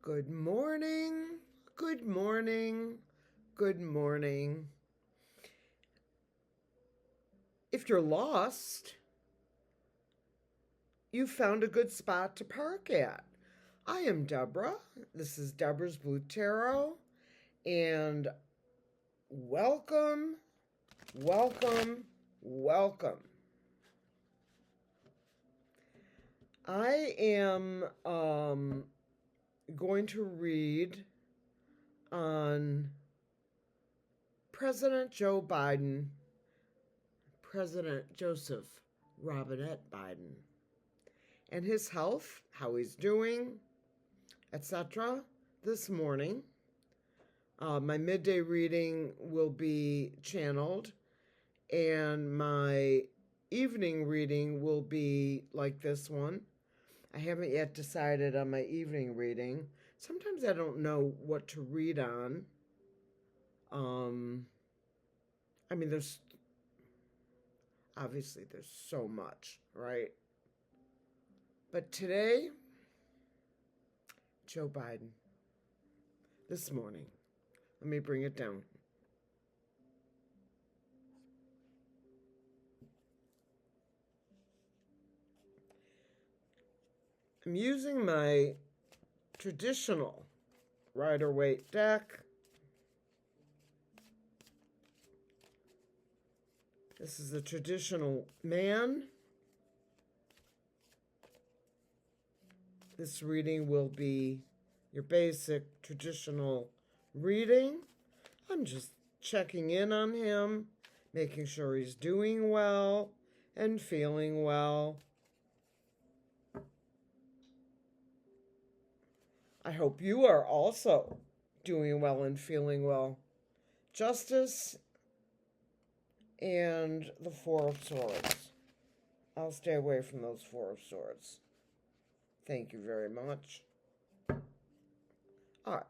Good morning, good morning, good morning. If you're lost, you found a good spot to park at. I am Deborah. This is Deborah's Blue Tarot, and welcome, welcome, welcome. I am going to read on President Joe Biden, President Joseph Robinette Biden, and his health, how he's doing, etc. this morning. My midday reading will be channeled, and my evening reading will be like this one. I haven't yet decided on my evening reading. Sometimes I don't know what to read on. There's so much, right? But today, Joe Biden. This morning. Let me bring it down. I'm using my traditional Rider-Waite deck. This is the traditional man. This reading will be your basic traditional reading. I'm just checking in on him, making sure he's doing well and feeling well. I hope you are also doing well and feeling well. Justice and the Four of Swords. I'll stay away from those Four of Swords. Thank you very much. All right.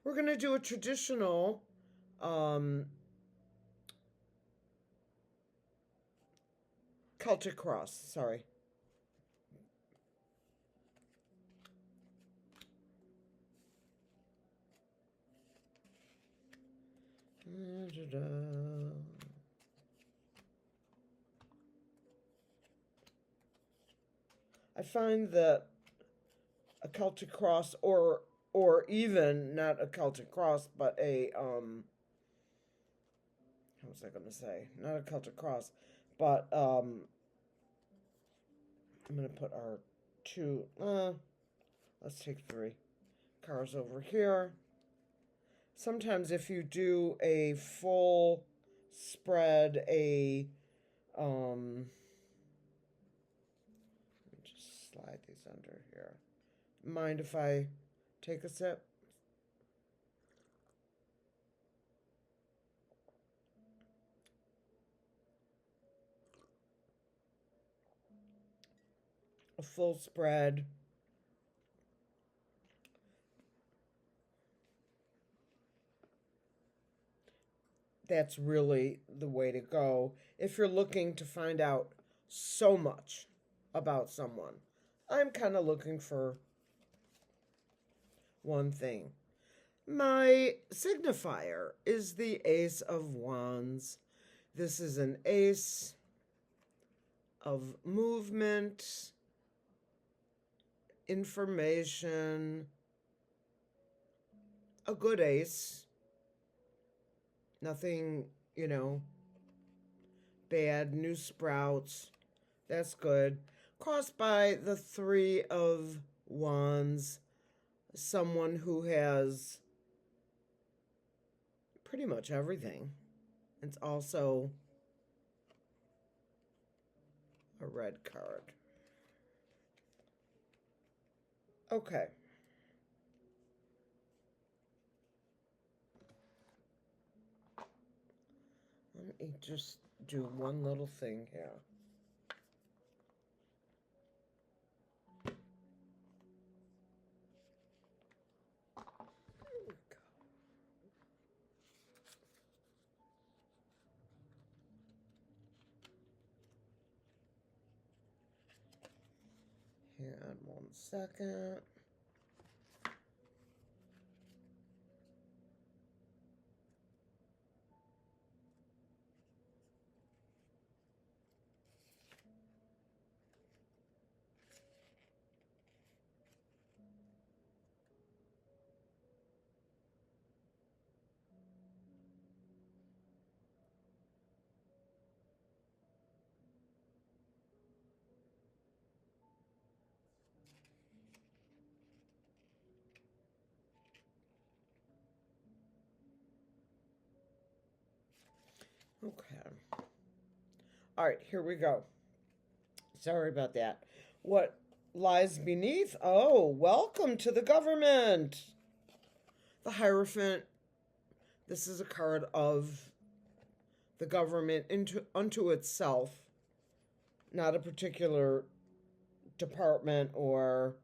We're going to do a traditional Celtic cross. Sorry. I find that a Celtic cross, or even not a Celtic cross, but a how was I going to say? Not a Celtic cross, but I'm going to put our two. Let's take 3 cards over here. Sometimes if you do a full spread, let me just slide these under here. Mind if I take a sip? A full spread. That's really the way to go if you're looking to find out so much about someone. I'm kind of looking for one thing. My signifier is the Ace of Wands. This is an ace of movement, information, a good ace. Nothing, bad, new sprouts. That's good. Crossed by the 3 of Wands. Someone who has pretty much everything. It's also a red card. Okay. Let me just do one little thing here. There we go. Hang on 1 second. All right, here we go. Sorry about that. What lies beneath? Oh, welcome to the government. The Hierophant. This is a card of the government unto itself, not a particular department or...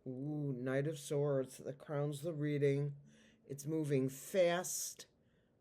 Ooh, Knight of Swords that crowns the reading. It's moving fast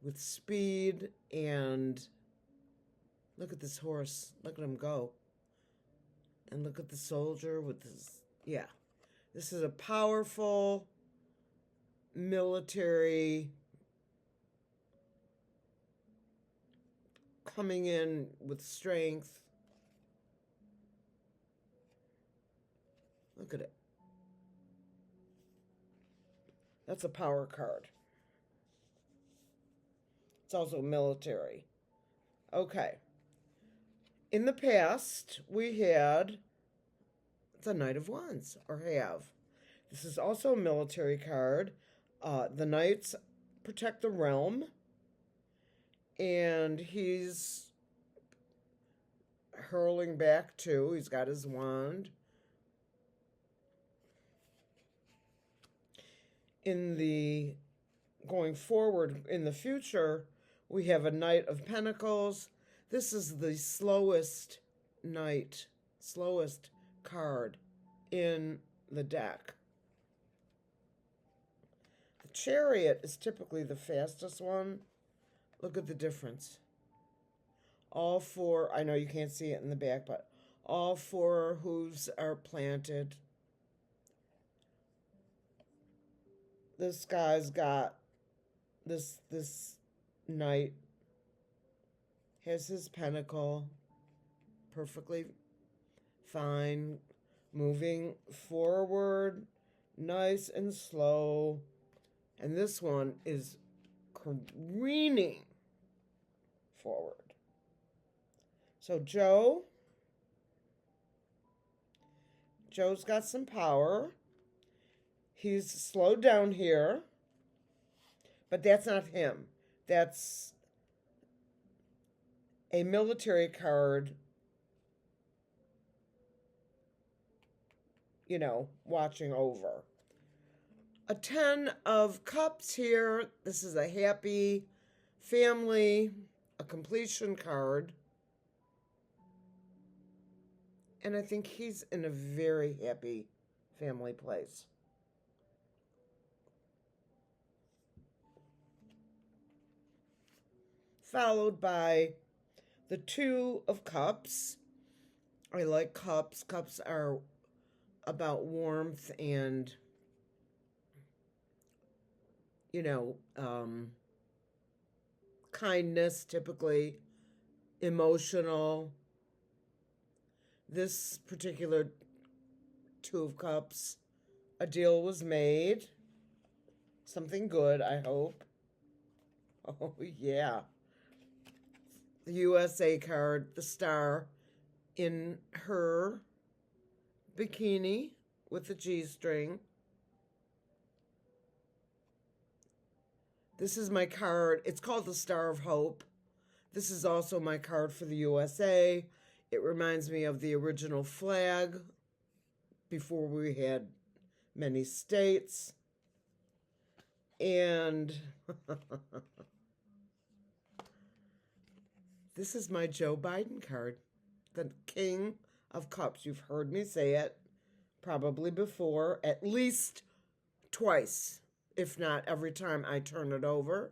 with speed, and look at this horse. Look at him go. And look at the soldier with his... Yeah. This is a powerful military coming in with strength. Look at it. That's a power card. It's also military. Okay. In the past, we had the Knight of Wands, or have. This is also a military card. The Knights protect the realm, and he's hurling back too. He's got his wand. Going forward in the future, we have a Knight of Pentacles. This is the slowest card in the deck. The Chariot is typically the fastest one. Look at the difference. All four, I know you can't see it in the back, but all four hooves are planted. This guy's got this knight has his pentacle perfectly fine, moving forward, nice and slow. And this one is careening forward. So Joe's got some power. He's slowed down here, but that's not him. That's a military card, watching over. A 10 of Cups here. This is a happy family, a completion card. And I think he's in a very happy family place. Followed by the 2 of Cups. I like cups. Cups are about warmth and, kindness, typically emotional. This particular 2 of Cups, a deal was made. Something good, I hope. Oh, yeah. The USA card, the star in her bikini with the G-string. This is my card. It's called the Star of Hope. This is also my card for the USA. It reminds me of the original flag before we had many states. And this is my Joe Biden card, the King of Cups. You've heard me say it probably before, at least twice, if not every time I turn it over.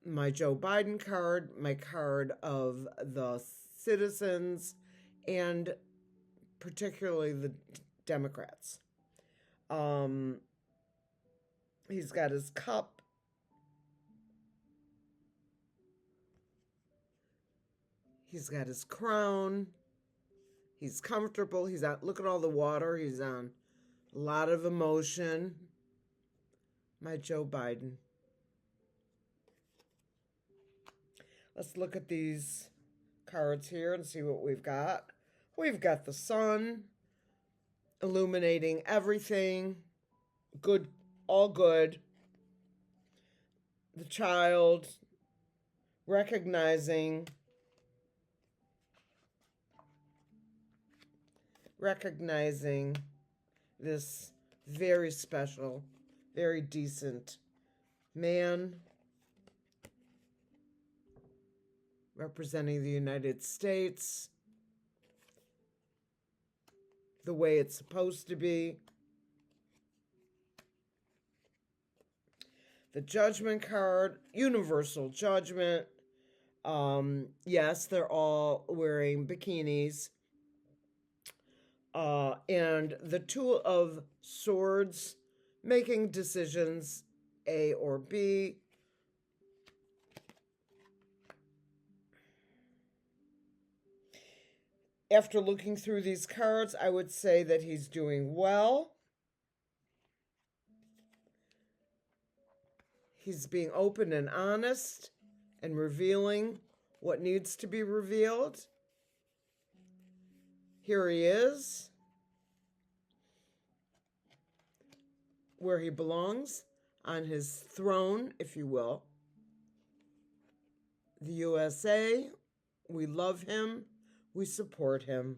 My Joe Biden card, my card of the citizens, and particularly the Democrats. He's got his cup. He's got his crown. He's comfortable. He's out. Look at all the water. He's on a lot of emotion. My Joe Biden. Let's look at these cards here and see what we've got. We've got the sun illuminating everything. Good, all good. The child recognizing this very special, very decent man representing the United States the way it's supposed to be. The Judgment card, universal judgment. Yes, they're all wearing bikinis. And the Two of Swords, making decisions, A or B. After looking through these cards, I would say that he's doing well. He's being open and honest and revealing what needs to be revealed. Here he is, where he belongs, on his throne, if you will. The USA, we love him, we support him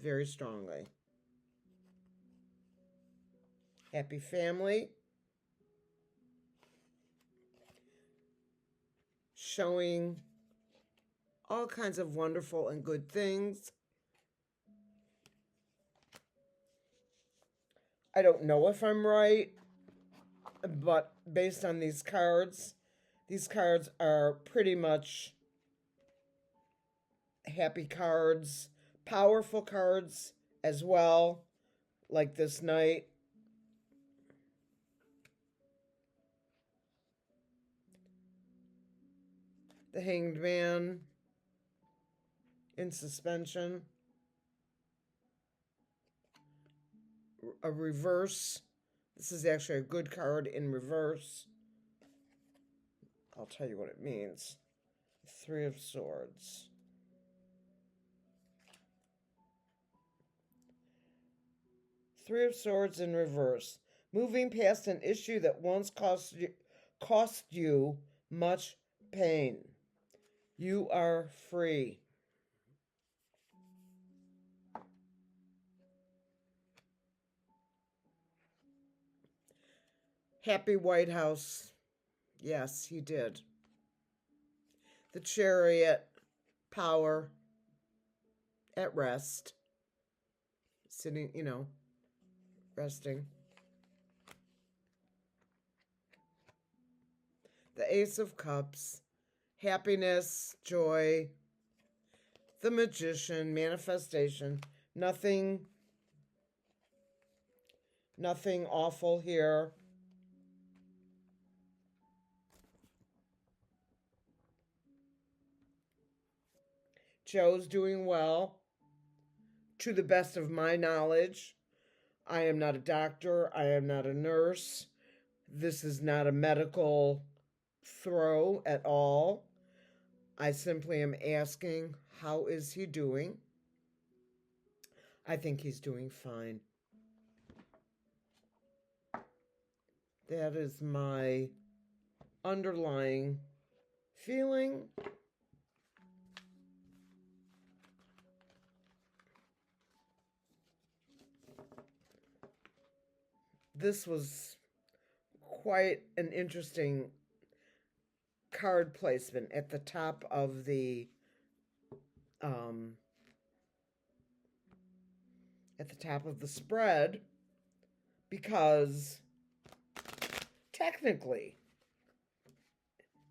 very strongly. Happy family. Showing all kinds of wonderful and good things. I don't know if I'm right, but based on these cards are pretty much happy cards, powerful cards as well, like this Knight. The Hanged Man in suspension. A reverse. This is actually a good card in reverse. I'll tell you what it means. Three of Swords. Three of Swords in reverse. Moving past an issue that once cost you much pain. You are free. Happy White House. Yes, he did. The Chariot, power, at rest. Sitting, resting. The Ace of Cups, happiness, joy. The Magician, manifestation. Nothing awful here. Joe's doing well, to the best of my knowledge. I am not a doctor. I am not a nurse. This is not a medical throw at all. I simply am asking, how is he doing? I think he's doing fine. That is my underlying feeling. This was quite an interesting card placement at the top of the spread, because technically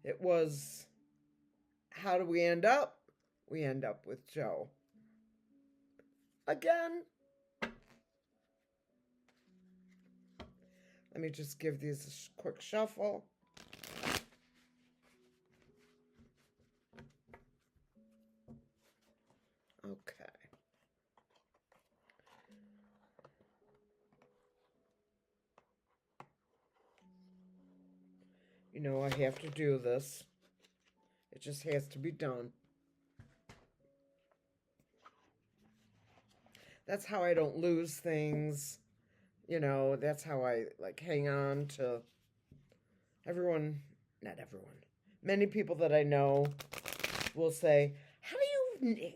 it was, how do we end up? We end up with Joe. Again. Let me just give these a quick shuffle. Okay. I have to do this. It just has to be done. That's how I don't lose things. That's how I hang on to everyone, not everyone, many people that I know will say, how do you,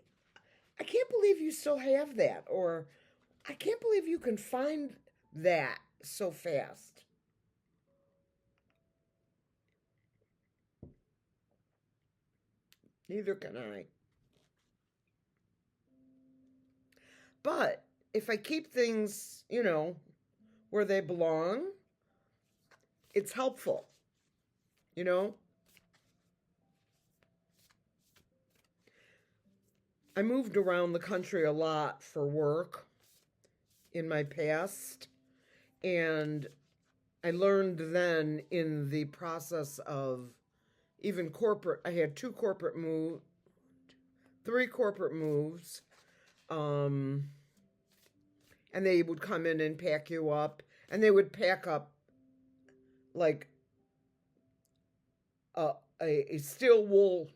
I can't believe you still have that, or I can't believe you can find that so fast. Neither can I. But if I keep things, where they belong, it's helpful, you know? I moved around the country a lot for work in my past, and I learned then in the process of even corporate, I had three corporate moves, and they would come in and pack you up, and they would pack up like a steel wool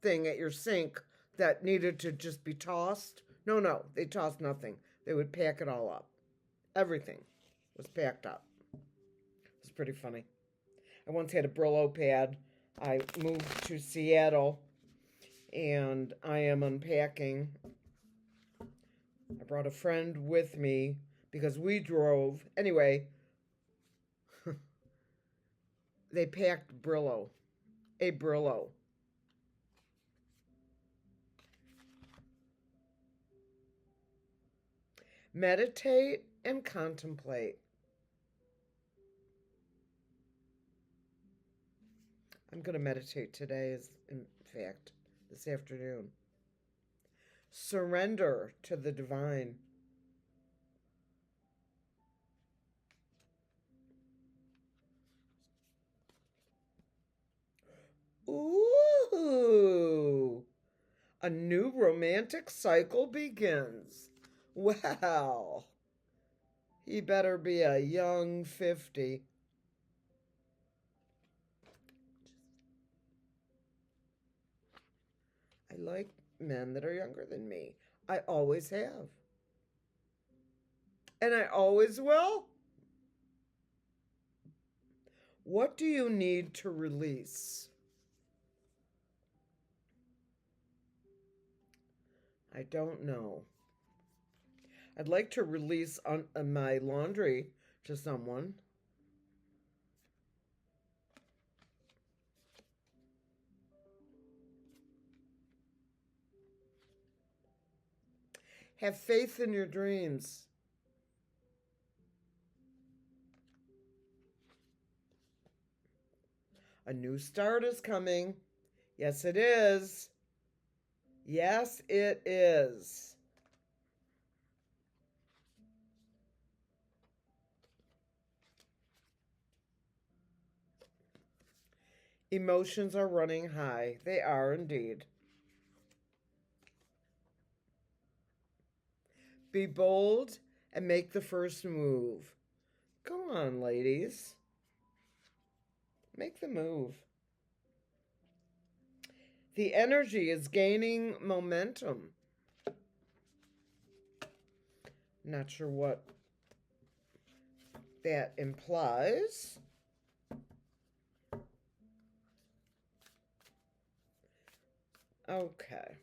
thing at your sink that needed to just be tossed. No, they tossed nothing. They would pack it all up. Everything was packed up. It was pretty funny. I once had a Brillo pad. I moved to Seattle and I am unpacking. I brought a friend with me because we drove. Anyway, they packed a Brillo. Meditate and contemplate. I'm going to meditate today, in fact, this afternoon. Surrender to the divine. Ooh, a new romantic cycle begins. Well, he better be a young 50. I like men that are younger than me. I always have. And I always will. What do you need to release? I don't know. I'd like to release my laundry to someone. Have faith in your dreams. A new start is coming. Yes, it is. Yes, it is. Emotions are running high. They are indeed. Be bold and make the first move. Go on, ladies. Make the move. The energy is gaining momentum. Not sure what that implies. Okay.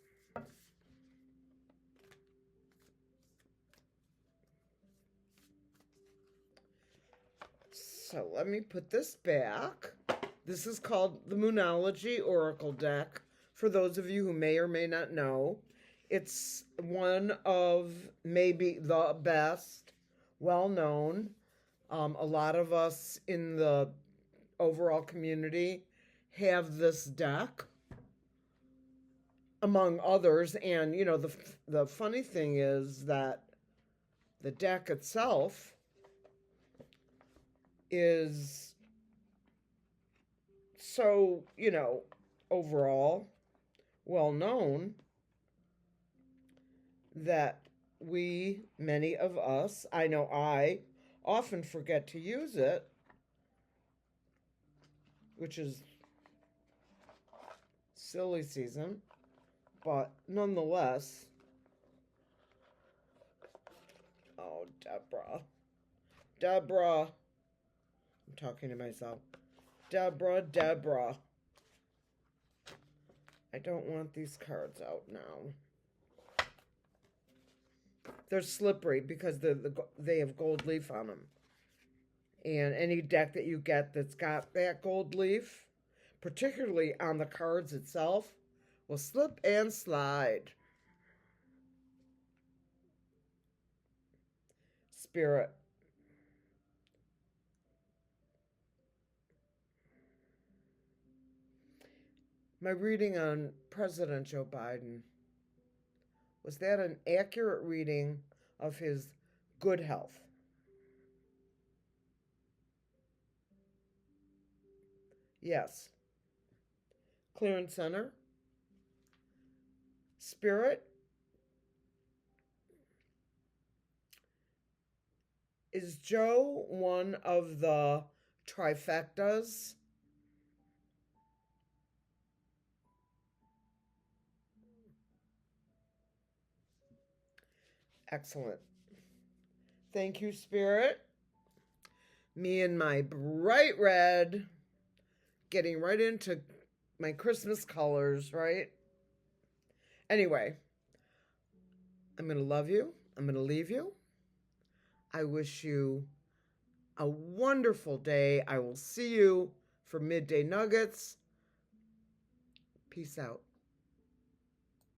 So let me put this back. This is called the Moonology Oracle deck. For those of you who may or may not know, it's one of maybe the best, well-known. A lot of us in the overall community have this deck, among others. And, the funny thing is that the deck itself is so, overall well known that many of us, I know I often forget to use it, which is silly season, but nonetheless. Oh, Deborah. I'm talking to myself. Deborah. I don't want these cards out now. They're slippery because they have gold leaf on them. And any deck that you get that's got that gold leaf, particularly on the cards itself, will slip and slide. Spirit. My reading on President Joe Biden, was that an accurate reading of his good health? Yes. Clear and center. Spirit. Is Joe one of the trifectas? Excellent. Thank you, Spirit. Me and my bright red, getting right into my Christmas colors, right? Anyway, I'm going to love you. I'm going to leave you. I wish you a wonderful day. I will see you for Midday Nuggets. Peace out.